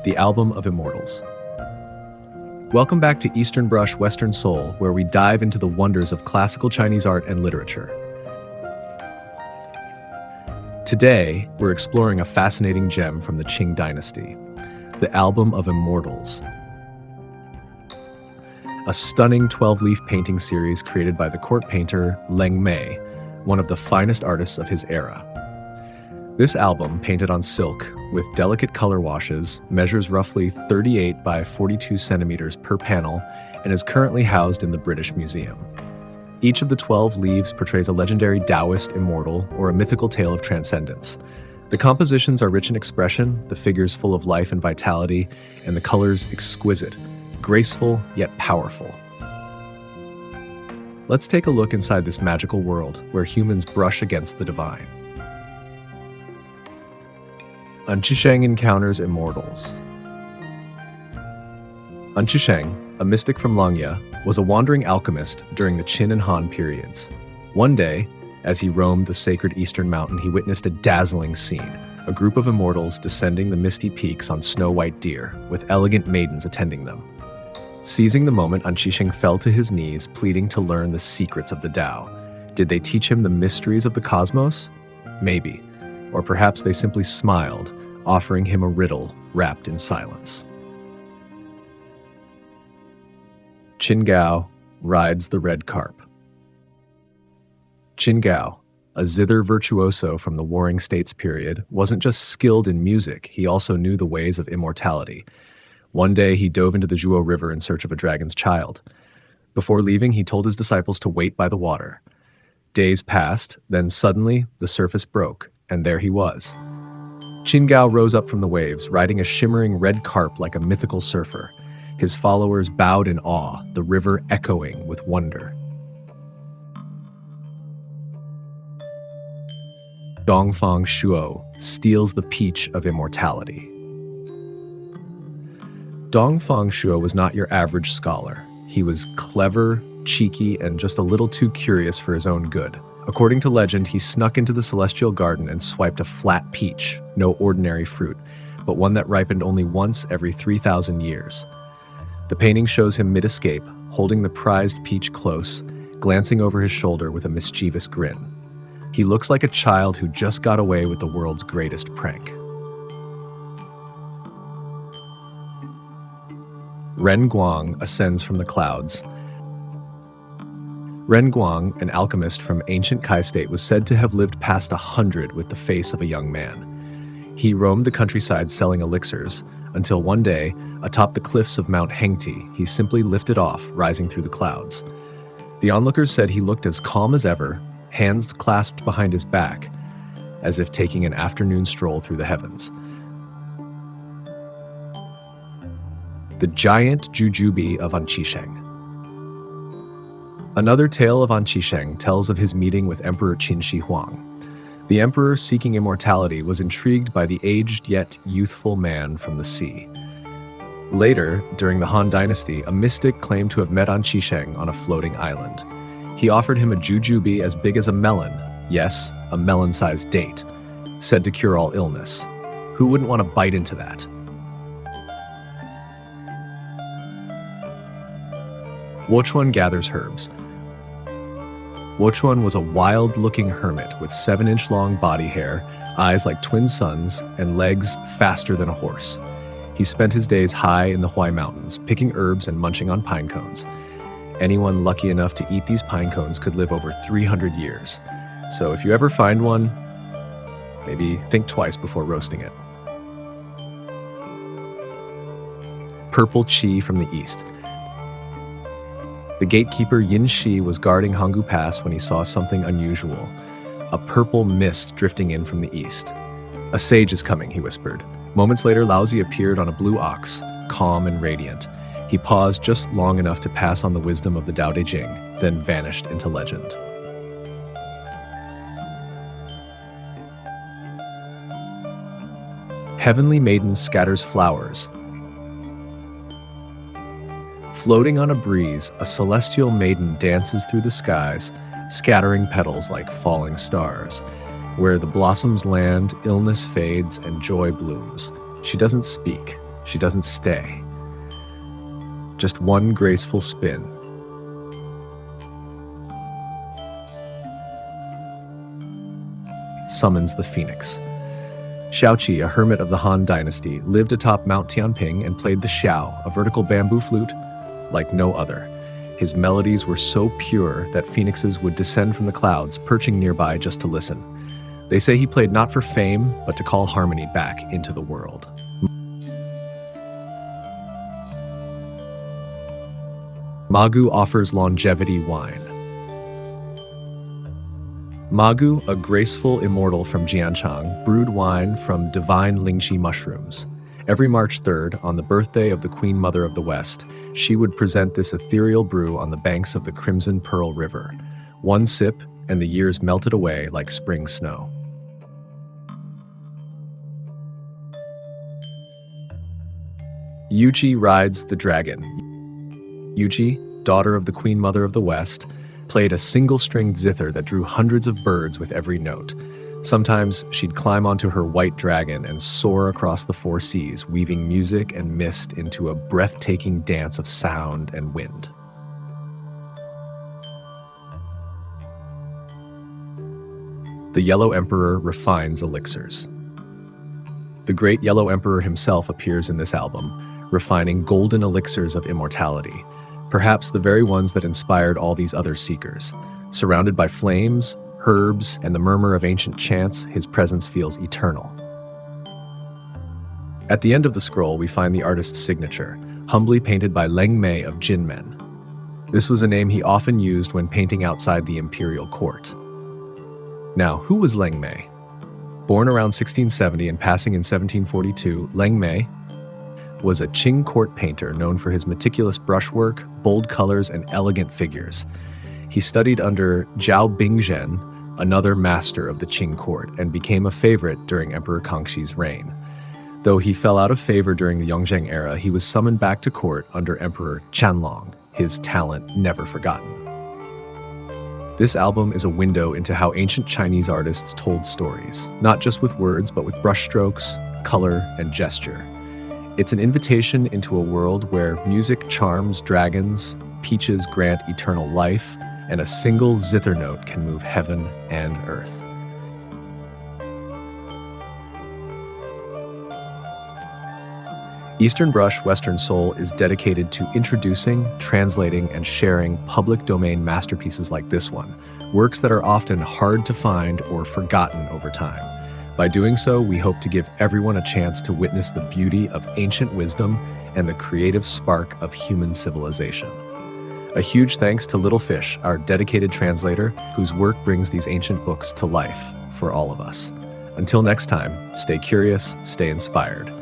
the Album of Immortals. Welcome back to Eastern Brush, Western Seoul, where we dive into the wonders of classical Chinese art and literature. Today, we're exploring a fascinating gem from the Qing Dynasty, the Album of Immortals. A stunning 12-leaf painting series created by the court painter Leng Mei, one of the finest artists of his era. This album, painted on silk with delicate color washes, measures roughly 38 by 42 centimeters per panel and is currently housed in the British Museum. Each of the 12 leaves portrays a legendary Daoist immortal or a mythical tale of transcendence. The compositions are rich in expression, the figures full of life and vitality, and the colors exquisite, graceful yet powerful. Let's take a look inside this magical world where humans brush against the divine. An Qisheng encounters immortals. An Qisheng, a mystic from Langya, was a wandering alchemist during the Qin and Han periods. One day, as he roamed the sacred eastern mountain, he witnessed a dazzling scene, a group of immortals descending the misty peaks on snow-white deer, with elegant maidens attending them. Seizing the moment, An Qisheng fell to his knees, pleading to learn the secrets of the Tao. Did they teach him the mysteries of the cosmos? Maybe. Or perhaps they simply smiled, offering him a riddle wrapped in silence. Qin Gao rides the red carp. Qin Gao, a zither virtuoso from the Warring States period, wasn't just skilled in music, he also knew the ways of immortality. One day he dove into the Zhuo River in search of a dragon's child. Before leaving, he told his disciples to wait by the water. Days passed, then suddenly the surface broke, and there he was. Qin Gao rose up from the waves, riding a shimmering red carp like a mythical surfer. His followers bowed in awe, the river echoing with wonder. Dongfang Shuo steals the peach of immortality. Dongfang Shuo was not your average scholar. He was clever, cheeky, and just a little too curious for his own good. According to legend, he snuck into the celestial garden and swiped a flat peach, no ordinary fruit, but one that ripened only once every 3,000 years. The painting shows him mid-escape, holding the prized peach close, glancing over his shoulder with a mischievous grin. He looks like a child who just got away with the world's greatest prank. Ren Guang ascends from the clouds. Ren Guang, an alchemist from ancient Kai state, was said to have lived past 100 with the face of a young man. He roamed the countryside selling elixirs, until one day, atop the cliffs of Mount Hengti, he simply lifted off, rising through the clouds. The onlookers said he looked as calm as ever, hands clasped behind his back, as if taking an afternoon stroll through the heavens. The giant jujube of An Qisheng. Another tale of An Qisheng tells of his meeting with Emperor Qin Shi Huang. The emperor, seeking immortality, was intrigued by the aged yet youthful man from the sea. Later, during the Han Dynasty, a mystic claimed to have met An Qisheng on a floating island. He offered him a jujube as big as a melon, yes, a melon-sized date, said to cure all illness. Who wouldn't want to bite into that? Wochuan gathers herbs. Wochuan was a wild-looking hermit with 7-inch-long body hair, eyes like twin suns, and legs faster than a horse. He spent his days high in the Huai Mountains, picking herbs and munching on pine cones. Anyone lucky enough to eat these pine cones could live over 300 years. So if you ever find one, maybe think twice before roasting it. Purple Qi from the east. The gatekeeper Yin Shi was guarding Hanggu Pass when he saw something unusual, a purple mist drifting in from the east. "A sage is coming," he whispered. Moments later, Laozi appeared on a blue ox, calm and radiant. He paused just long enough to pass on the wisdom of the Tao Te Ching, then vanished into legend. Heavenly Maiden scatters flowers. Floating on a breeze, a celestial maiden dances through the skies, scattering petals like falling stars. Where the blossoms land, illness fades and joy blooms. She doesn't speak, She doesn't stay. Just one graceful spin. Summons the phoenix. Xiaoqi, a hermit of the Han Dynasty, lived atop Mount Tianping and played the xiao, a vertical bamboo flute, like no other. His melodies were so pure that phoenixes would descend from the clouds, perching nearby just to listen. They say he played not for fame, but to call harmony back into the world. Magu offers longevity wine. Magu, a graceful immortal from Jianchang, brewed wine from divine lingqi mushrooms. Every March 3rd, on the birthday of the Queen Mother of the West, she would present this ethereal brew on the banks of the Crimson Pearl River. One sip, and the years melted away like spring snow. Yuji rides the dragon. Yuji, daughter of the Queen Mother of the West, played a single-stringed zither that drew hundreds of birds with every note. Sometimes she'd climb onto her white dragon and soar across the four seas, weaving music and mist into a breathtaking dance of sound and wind. The Yellow Emperor refines elixirs. The great Yellow Emperor himself appears in this album, refining golden elixirs of immortality, perhaps the very ones that inspired all these other seekers. Surrounded by flames, herbs, and the murmur of ancient chants, his presence feels eternal. At the end of the scroll, we find the artist's signature, humbly painted by Leng Mei of Jinmen. This was a name he often used when painting outside the imperial court. Now, who was Leng Mei? Born around 1670 and passing in 1742, Leng Mei was a Qing court painter known for his meticulous brushwork, bold colors, and elegant figures. He studied under Zhao Bingzhen, another master of the Qing court, and became a favorite during Emperor Kangxi's reign. Though he fell out of favor during the Yongzheng era, he was summoned back to court under Emperor Qianlong, his talent never forgotten. This album is a window into how ancient Chinese artists told stories, not just with words, but with brushstrokes, color, and gesture. It's an invitation into a world where music charms dragons, peaches grant eternal life, and a single zither note can move heaven and earth. Eastern Brush, Western Soul is dedicated to introducing, translating, and sharing public domain masterpieces like this one, works that are often hard to find or forgotten over time. By doing so, we hope to give everyone a chance to witness the beauty of ancient wisdom and the creative spark of human civilization. A huge thanks to Little Fish, our dedicated translator, whose work brings these ancient books to life for all of us. Until next time, stay curious, stay inspired.